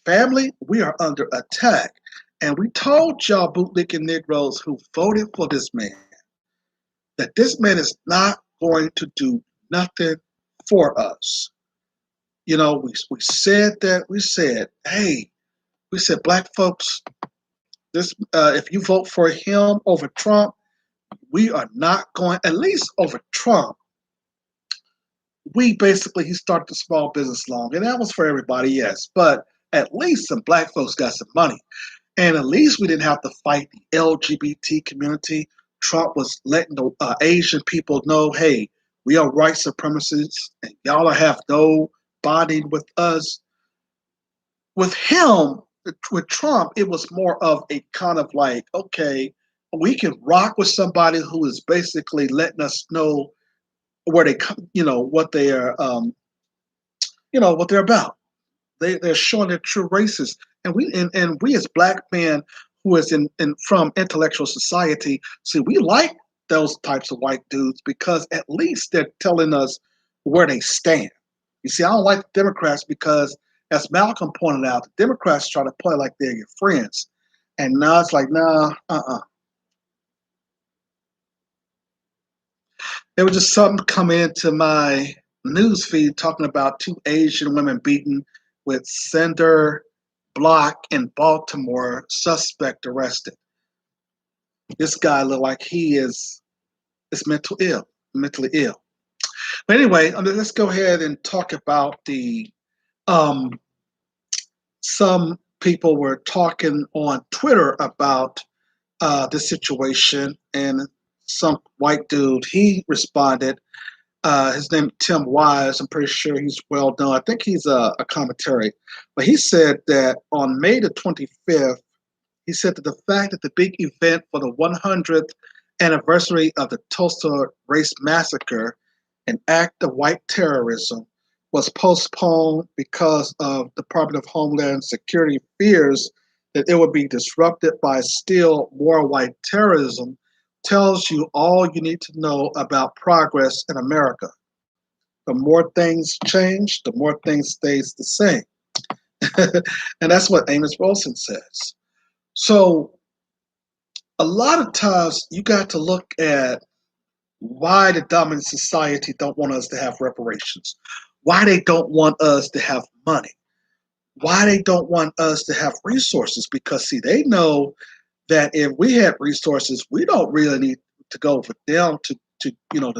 Family, we are under attack. And we told y'all bootlicking Negroes who voted for this man that this man is not going to do nothing for us. We said that. We said, hey, black folks, this if you vote for him over Trump, we are not going, at least over Trump. He started the small business loan, and that was for everybody, yes. But at least some black folks got some money. And at least we didn't have to fight the LGBT community. Trump was letting the Asian people know, hey, we are white supremacists, and y'all have no bonding with us. With him, with Trump, it was more of a kind of like, okay, we can rock with somebody who is basically letting us know where they, what they are, what they're about. They're showing their true races, and we as black men who is from intellectual society, see, we like those types of white dudes because at least they're telling us where they stand. You see, I don't like the Democrats because, as Malcolm pointed out, the Democrats try to play like they're your friends. And now it's like, nah, It was just something coming into my news feed talking about two Asian women beaten with cinder block in Baltimore, suspect arrested. This guy looked like he is mentally ill. But anyway, let's go ahead and talk about the um, some people were talking on Twitter about this situation, and some white dude he responded. His name is Tim Wise. I'm pretty sure he's well known. I think he's a commentary, but he said that on May the 25th, he said that the fact that the big event for the 100th anniversary of the Tulsa Race Massacre, an act of white terrorism, was postponed because of Department of Homeland Security fears that it would be disrupted by still more white terrorism, tells you all you need to know about progress in America. The more things change, the more things stays the same. And that's what Amos Wilson says. So a lot of times you got to look at why the dominant society don't want us to have reparations, why they don't want us to have money, why they don't want us to have resources. Because see, they know that if we had resources, we don't really need to go for them to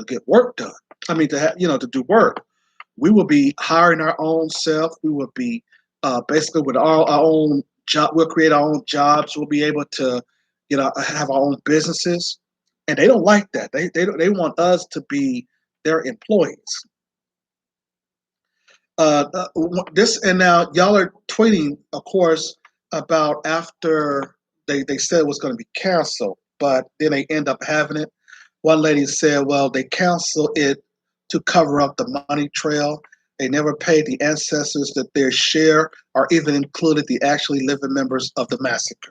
get work done. I mean, to have to do work. We will be hiring our own self. We will be basically with our own job. We'll create our own jobs. We'll be able to have our own businesses. And they don't like that. They want us to be their employees. This and now y'all are tweeting, of course, about after they said it was going to be canceled, but then they end up having it. One lady said, well, they canceled it to cover up the money trail. They never paid the ancestors that their share or even included the actually living members of the massacre.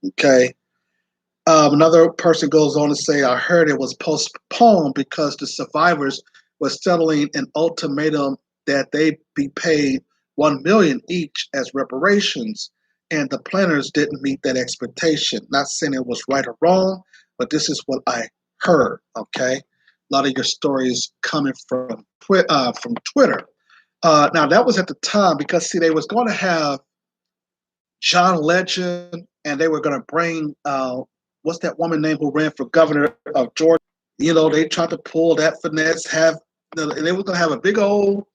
Okay. Another person goes on to say, I heard it was postponed because the survivors were settling an ultimatum that they be paid $1 million each as reparations, and the planners didn't meet that expectation. Not saying it was right or wrong, but this is what I heard. Okay, a lot of your stories coming from Twitter. Now that was at the time because see, they was going to have John Legend, and they were going to bring what's that woman name who ran for governor of Georgia? They tried to pull that finesse, and they were going to have a big old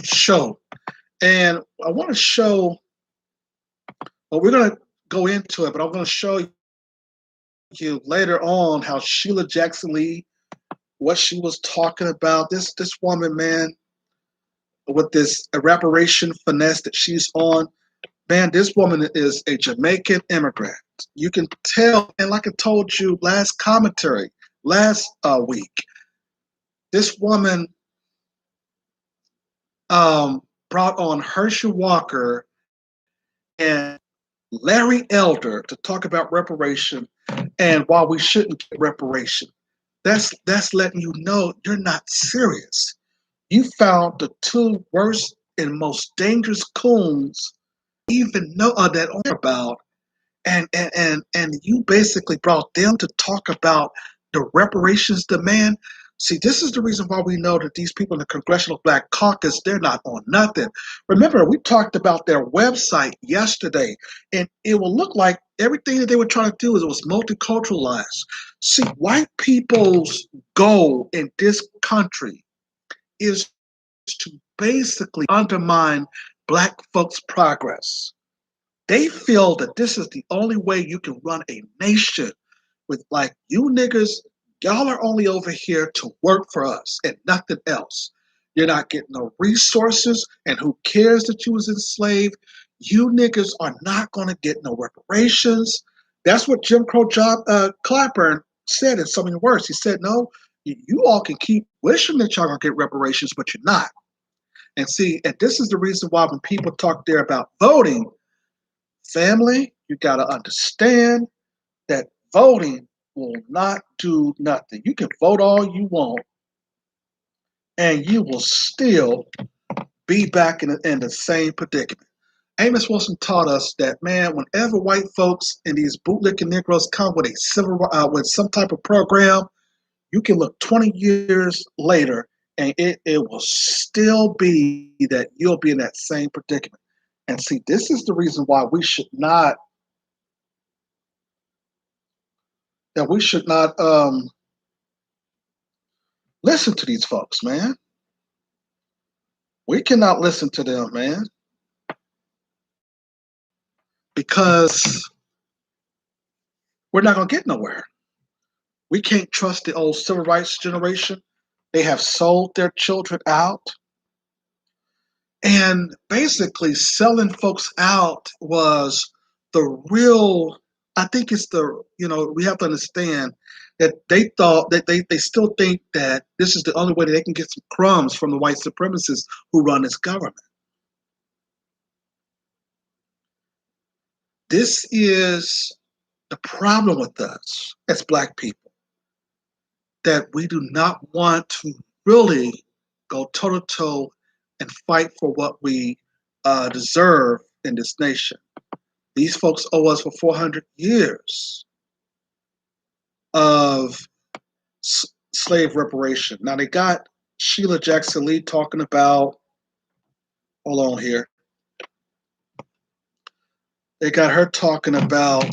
show. And I want to show, well, we're going to go into it, but I'm going to show you later on how SHeiila Jackson Lee, what she was talking about. This woman, man, with this reparation finesse that she's on, man, this woman is a Jamaican immigrant. You can tell, and like I told you last week, this woman brought on Herschel Walker and Larry Elder to talk about reparation and why we shouldn't get reparation. That's letting you know you're not serious. You found the two worst and most dangerous coons even know that about, and you basically brought them to talk about the reparations demand. See, this is the reason why we know that these people in the Congressional Black Caucus, they're not on nothing. Remember, we talked about their website yesterday, and it will look like everything that they were trying to do is it was multiculturalized. See, white people's goal in this country is to basically undermine black folks' progress. They feel that this is the only way you can run a nation with like you niggas, y'all are only over here to work for us and nothing else. You're not getting no resources, and who cares that you was enslaved? You niggas are not gonna get no reparations. That's what Jim Crow Clapper said in so many words. He said, no, you all can keep wishing that y'all gonna get reparations, but you're not. And see, and this is the reason why when people talk there about voting, family, you got to understand that voting will not do nothing. You can vote all you want, and you will still be back in the same predicament. Amos Wilson taught us that, man, whenever white folks and these bootlicking Negroes come with with some type of program, you can look 20 years later and it will still be that you'll be in that same predicament. And see, this is the reason why we should not listen to these folks, man. We cannot listen to them, man, because we're not going to get nowhere. We can't trust the old civil rights generation. They have sold their children out. And basically, selling folks out was the real, I think it's we have to understand that they thought that they still think that this is the only way that they can get some crumbs from the white supremacists who run this government. This is the problem with us as Black people, that we do not want to really go toe to toe and fight for what we deserve in this nation. These folks owe us for 400 years of slave reparation. Now they got SHeiila Jackson Lee talking about, hold on here. They got her talking about,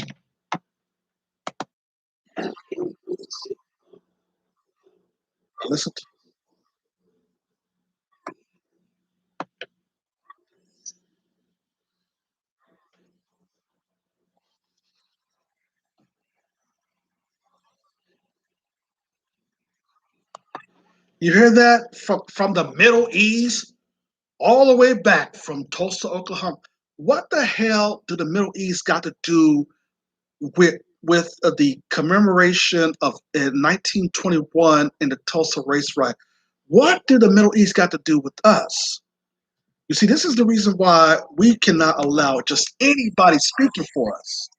listen to, you hear that? From the Middle East all the way back from Tulsa, Oklahoma. What the hell do the Middle East got to do with the commemoration of in 1921 in the Tulsa Race riot? What did the Middle East got to do with us? You see, this is the reason why we cannot allow just anybody speaking for us.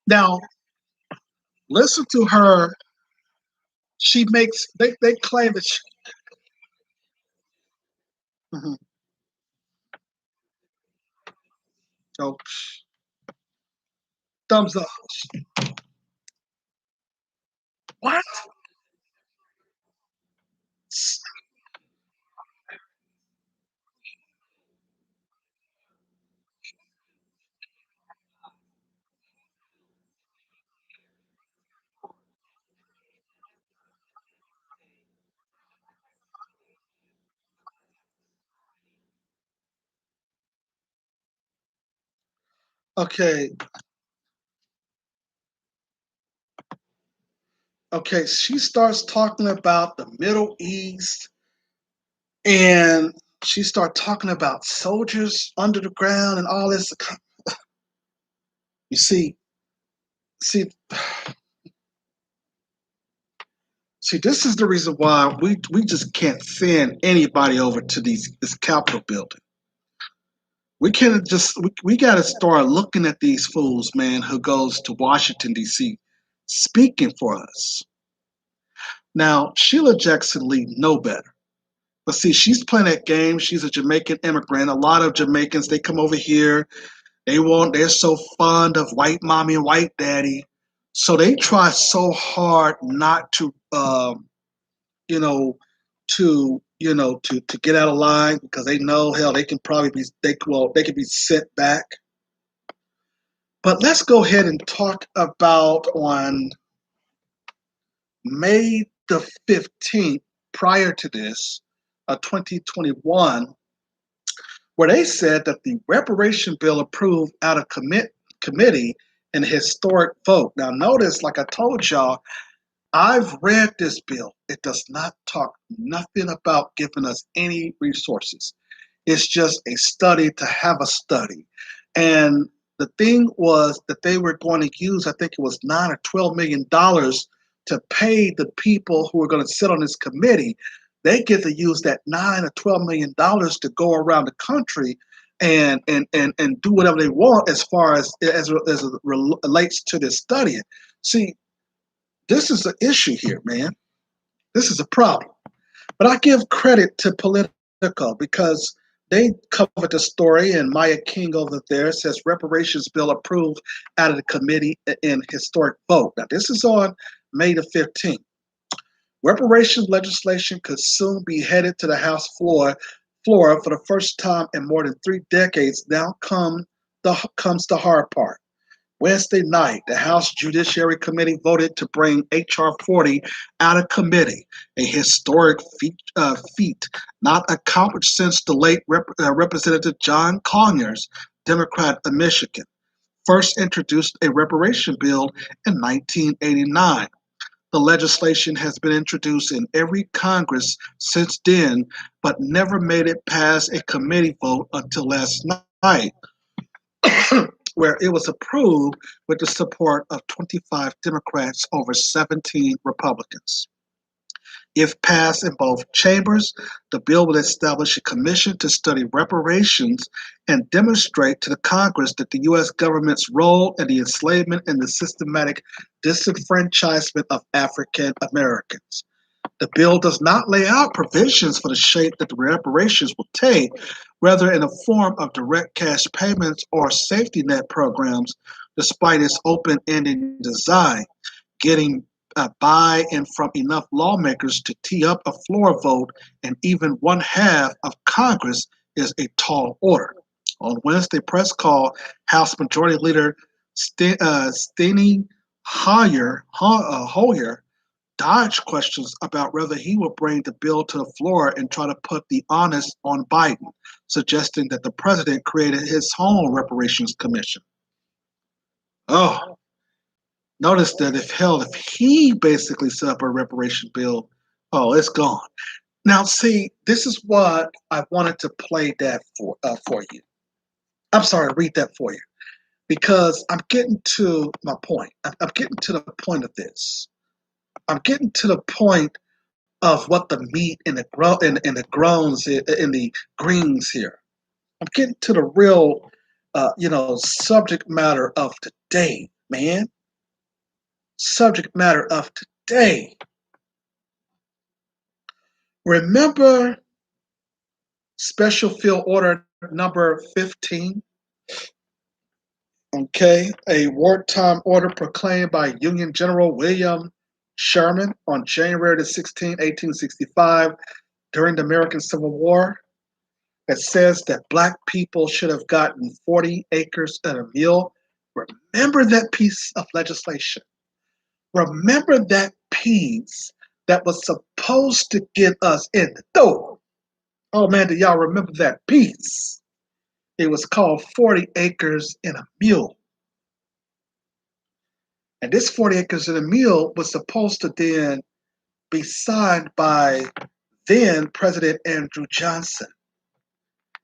Now, listen to her. She makes they claim that mhm. So thumbs up. What? Okay, okay. She starts talking about the Middle East, and she starts talking about soldiers under the ground and all this. You see, see. This is the reason why we just can't send anybody over to this Capitol building. We can't just we got to start looking at these fools, man, who goes to Washington D.C. speaking for us. Now, SHeiila Jackson Lee know better. But see, she's playing that game. She's a Jamaican immigrant. A lot of Jamaicans, they come over here. They're so fond of white mommy and white daddy. So they try so hard not to, you know, to get out of line because they know, hell, they can probably they can be sent back. But let's go ahead and talk about on May the 15th, prior to this, 2021, where they said that the reparation bill approved out of committee in a historic vote. Now, notice, like I told y'all, I've read this bill. It does not talk nothing about giving us any resources. It's just a study to have a study. And the thing was that they were going to use, I think it was $9 or $12 million to pay the people who are going to sit on this committee. They get to use that $9 or $12 million to go around the country and do whatever they want as far as it relates to this studying. See, this is an issue here, man. This is a problem. But I give credit to Politico because they covered the story, and Maya King over there says reparations bill approved out of the committee in historic vote. Now, this is on May the 15th. Reparations legislation could soon be headed to the House floor for the first time in more than 3 decades. Now comes the hard part. Wednesday night, the House Judiciary Committee voted to bring H.R. 40 out of committee, a historic feat not accomplished since the late Representative John Conyers, Democrat of Michigan, first introduced a reparation bill in 1989. The legislation has been introduced in every Congress since then, but never made it past a committee vote until last night, where it was approved with the support of 25 Democrats over 17 Republicans. If passed in both chambers, the bill will establish a commission to study reparations and demonstrate to the Congress that the U.S. government's role in the enslavement and the systematic disenfranchisement of African Americans. The bill does not lay out provisions for the shape that the reparations will take, rather in the form of direct cash payments or safety net programs, despite its open-ended design. Getting buy-in from enough lawmakers to tee up a floor vote and even one half of Congress is a tall order. On Wednesday press call, House Majority Leader Steny Hoyer dodged questions about whether he would bring the bill to the floor and try to put the onus on Biden, suggesting that the president created his own reparations commission. Oh, notice that if he basically set up a reparation bill, oh, it's gone. Now, see, this is what I wanted to play that for you. I'm sorry, read that for you, because I'm getting to my point. I'm getting to the point of this. I'm getting to the point of what the meat and the groans in the greens here. I'm getting to the real, subject matter of today, man. Subject matter of today. Remember Special Field Order number 15? Okay, a wartime order proclaimed by Union General William Sherman on January the 16th, 1865, during the American Civil War, that says that black people should have gotten 40 acres and a mule. Remember that piece of legislation. Remember that piece that was supposed to get us in the door. Oh man, do y'all remember that piece? It was called 40 Acres and a Mule. And this 40 Acres and a Mule was supposed to then be signed by then President Andrew Johnson.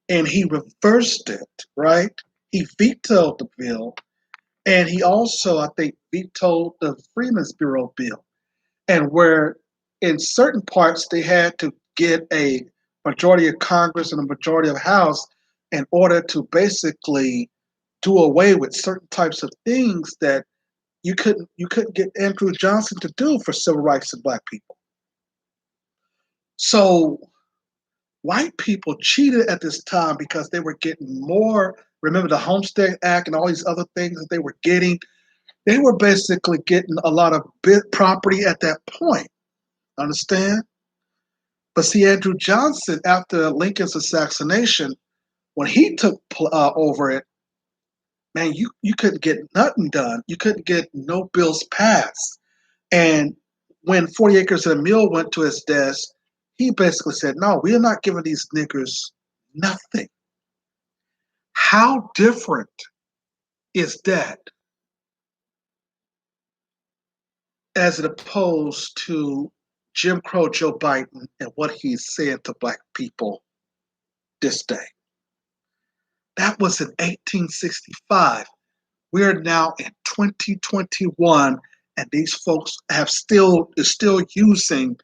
And he reversed it, right? He vetoed the bill. And he also, I think, vetoed the Freedmen's Bureau bill. And where in certain parts they had to get a majority of Congress and a majority of House in order to basically do away with certain types of things that you couldn't get Andrew Johnson to do for civil rights and black people. So white people cheated at this time because they were getting more. Remember the Homestead Act and all these other things that they were getting. They were basically getting a lot of property at that point. Understand? But see, Andrew Johnson, after Lincoln's assassination, when he took over it, man, you couldn't get nothing done. You couldn't get no bills passed. And when 40 Acres and a Mule went to his desk, he basically said, no, we are not giving these niggers nothing. How different is that as opposed to Jim Crow Joe Biden and what he's saying to black people this day? That was in 1865. We're now in 2021, and these folks is still using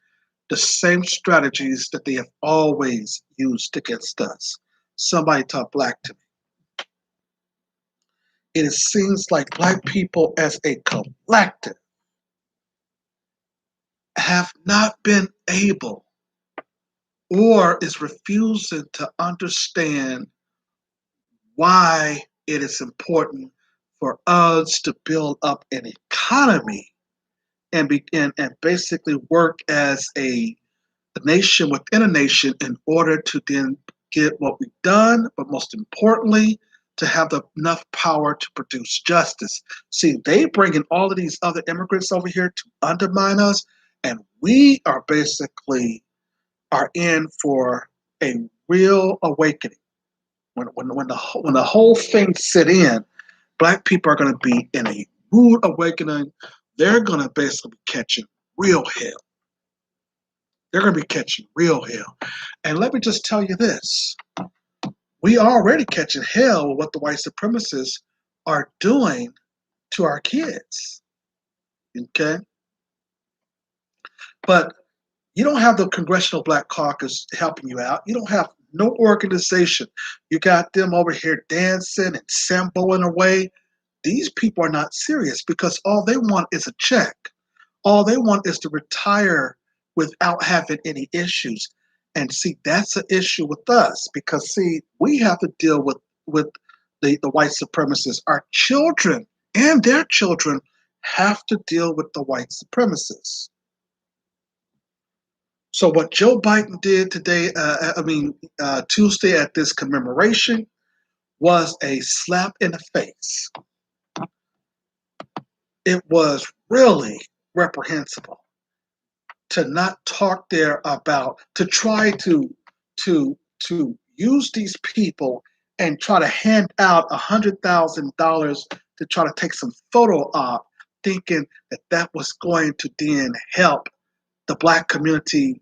the same strategies that they have always used against us. Somebody talk black to me. It seems like black people as a collective have not been able or is refusing to understand why it is important for us to build up an economy and basically work as a nation within a nation in order to then get what we've done, but most importantly, to have enough power to produce justice. See, they bring in all of these other immigrants over here to undermine us, and we are basically are in for a real awakening. When the whole thing sit in, black people are going to be in a rude awakening. They're going to basically be catching real hell. They're going to be catching real hell. And let me just tell you this. We are already catching hell with what the white supremacists are doing to our kids. Okay? But you don't have the Congressional Black Caucus helping you out. You don't have no organization. You got them over here dancing and samboing away. These people are not serious because all they want is a check. All they want is to retire without having any issues. And see, that's an issue with us because see, we have to deal with the white supremacists. Our children and their children have to deal with the white supremacists. So what Joe Biden did today, Tuesday at this commemoration, was a slap in the face. It was really reprehensible to not talk there about, to try to use these people and try to hand out $100,000 to try to take some photo op, thinking that was going to then help the black community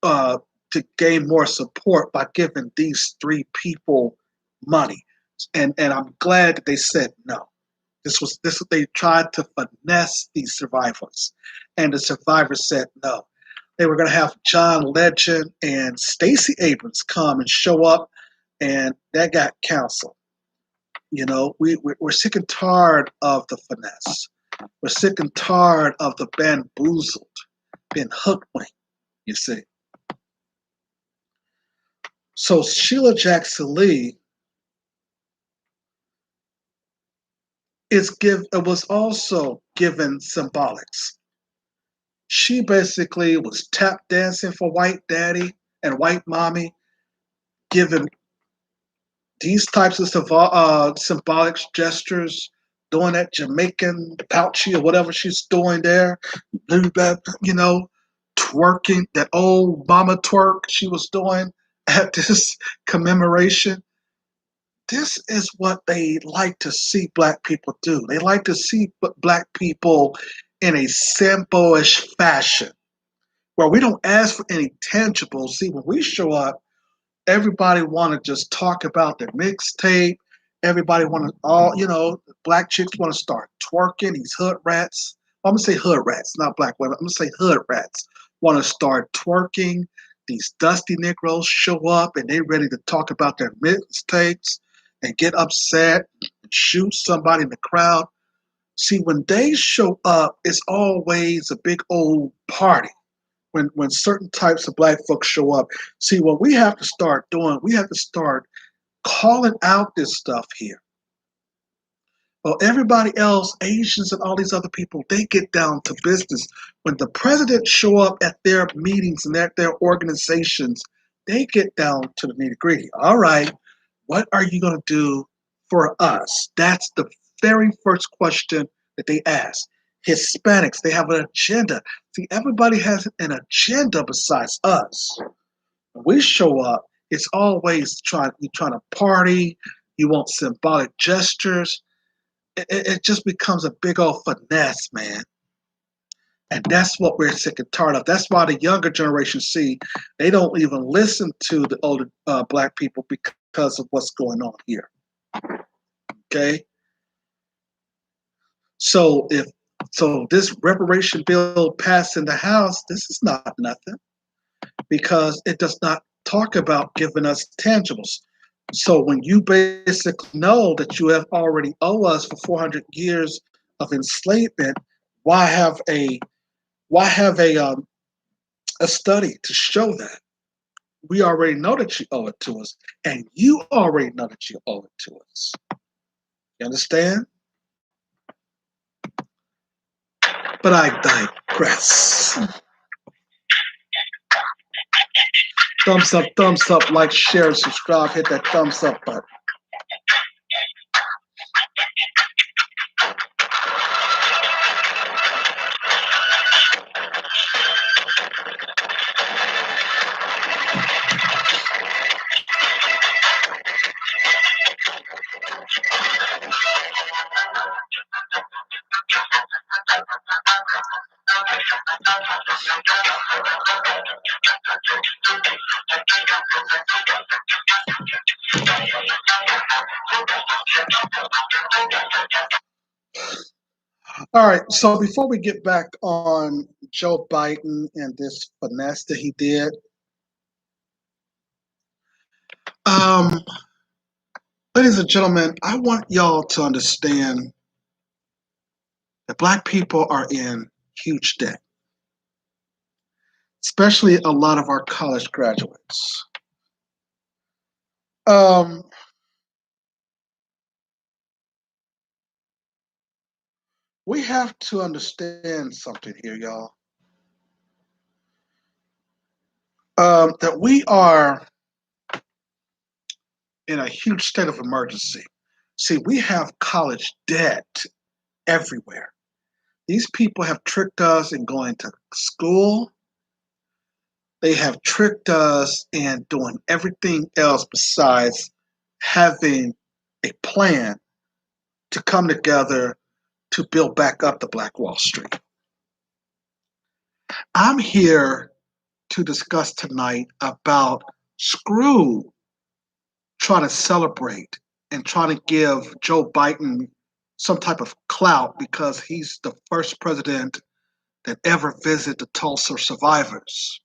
to gain more support by giving these three people money. And I'm glad that they said no. This they tried to finesse these survivors. And the survivors said no. They were going to have John Legend and Stacey Abrams come and show up, and that got canceled. You know, we're sick and tired of the finesse. We're sick and tired of the bamboozled, being hoodwinked, you see. So SHeiila Jackson Lee was also given symbolics. She basically was tap dancing for white daddy and white mommy, giving these types of symbolic gestures, doing that Jamaican pouchy or whatever she's doing there, you know, twerking, that old mama twerk she was doing at this commemoration. This is what they like to see black people do. They like to see black people in a symbolish fashion where we don't ask for any tangibles. See, when we show up, everybody want to just talk about their mixtape. Everybody want to, black chicks want to start twerking. These hood rats. I'm going to say hood rats, not black women. I'm going to say hood rats want to start twerking. These dusty Negroes show up and they ready to talk about their mixtapes and get upset and shoot somebody in the crowd. See, when they show up, it's always a big old party. When certain types of black folks show up. See, what we have to start doing, we have to start calling out this stuff here. Well, everybody else, Asians and all these other people, they get down to business. When the presidents show up at their meetings and at their organizations, they get down to the nitty-gritty. All right, what are you going to do for us? That's the very first question that they ask. Hispanics, they have an agenda. See, everybody has an agenda besides us. When we show up, it's always you're trying to party, you want symbolic gestures. It just becomes a big old finesse, man. And that's what we're sick and tired of. That's why the younger generation, see, they don't even listen to the older black people because of what's going on here. Okay? So this reparation bill passed in the House, this is not nothing because it does not talk about giving us tangibles. So when you basically know that you have already owe us for 400 years of enslavement, why have a study to show that? we already know that you owe it to us, and you already know that you owe it to us. You understand? But I digress. Thumbs up, like, share, and subscribe. Hit that thumbs up button. All right, so before we get back on Joe Biden and this finesse that he did, um, ladies and gentlemen, I want y'all to understand that Black people are in huge debt, especially a lot of our college graduates. Um, we have to understand something here, y'all. That we are in a huge state of emergency. See, we have college debt everywhere. These people have tricked us in going to school. They have tricked us in doing everything else besides having a plan to come together to build back up the Black Wall Street. I'm here to discuss tonight about screw trying to celebrate and trying to give Joe Biden some type of clout because he's the first president that ever visited the Tulsa survivors.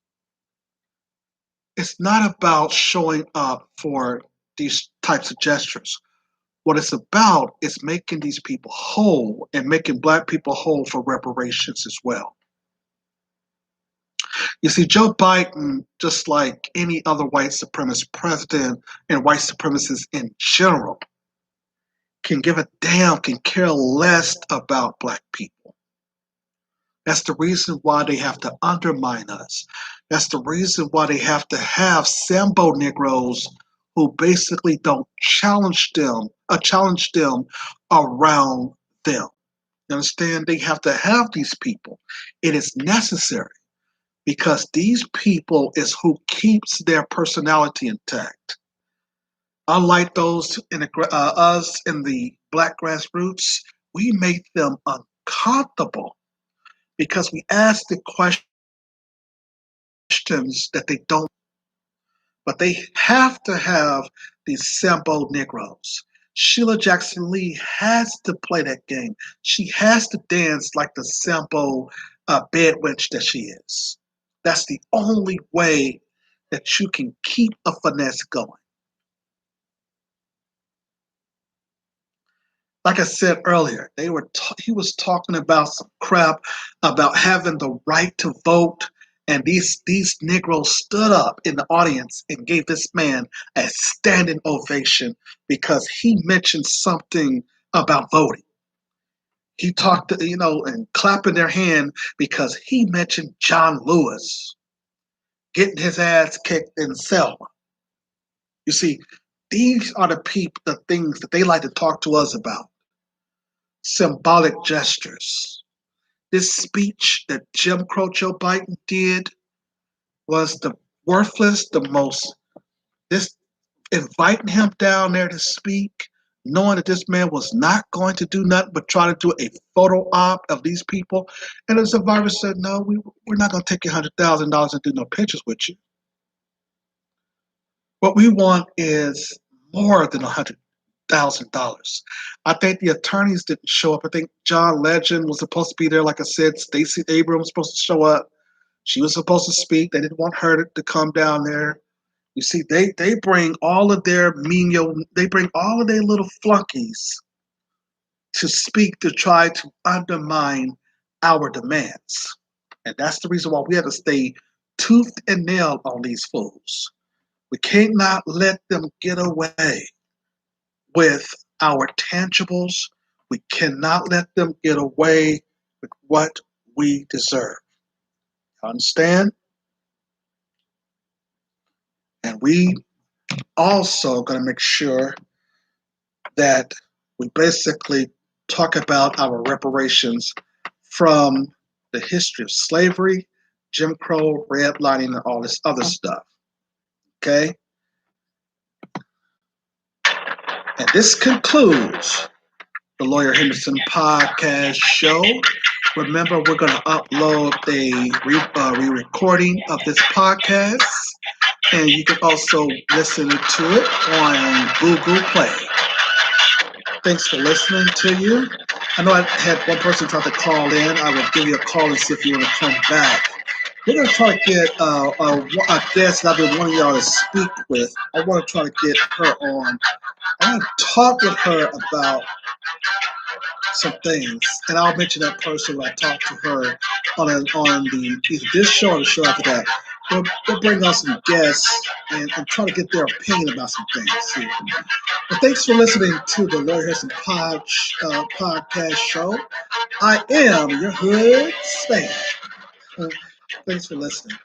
It's not about showing up for these types of gestures. What it's about is making these people whole and making Black people whole for reparations as well. You see, Joe Biden, just like any other white supremacist president and white supremacists in general, can give a damn, can care less about Black people. That's the reason why they have to undermine us. That's the reason why they have to have Sambo Negroes who basically don't challenge them around them. You understand? They have to have these people. It is necessary because these people is who keeps their personality intact. Unlike those in us in the Black grassroots, we make them uncomfortable because we ask the questions that they don't. But they have to have these sample Negroes. SHeiila Jackson Lee has to play that game. She has to dance like the sample bed wench that she is. That's the only way that you can keep a finesse going. Like I said earlier, he was talking about some crap about having the right to vote, and these Negroes stood up in the audience and gave this man a standing ovation because he mentioned something about voting. He talked, and clapping their hand because he mentioned John Lewis getting his ass kicked in Selma. You see, these are the things that they like to talk to us about. Symbolic gestures. This speech that Jim Crow Joe Biden did was the worthless, this inviting him down there to speak, knowing that this man was not going to do nothing but try to do a photo op of these people. And the survivor said, no, we're not going to take your $100,000 and do no pictures with you. What we want is more than $100,000. I think the attorneys didn't show up. I think John Legend was supposed to be there. Like I said, Stacey Abrams was supposed to show up. She was supposed to speak. They didn't want her to come down there. You see, they bring all of their they bring all of their little flunkies to speak to try to undermine our demands. And that's the reason why we have to stay toothed and nailed on these fools. We cannot let them get away with our tangibles. We cannot let them get away with what we deserve. Understand? And we also going to make sure that we basically talk about our reparations from the history of slavery, Jim Crow, redlining, and all this other stuff. Okay? And this concludes the Lawyer Henderson podcast show. Remember, we're going to upload a re-recording of this podcast, and you can also listen to it on Google Play. Thanks for listening to you. I know I had one person try to call in. I will give you a call and see if you want to come back. We're going to try to get a guest that I've been wanting y'all to speak with. I want to try to get her on. I want to talk with her about some things, and I'll mention that person when I talk to her on the either this show or the show after that. We'll bring on some guests and try to get their opinion about some things. But thanks for listening to the Lawyer Henderson podcast show. I am your hood Spain. Thanks for listening.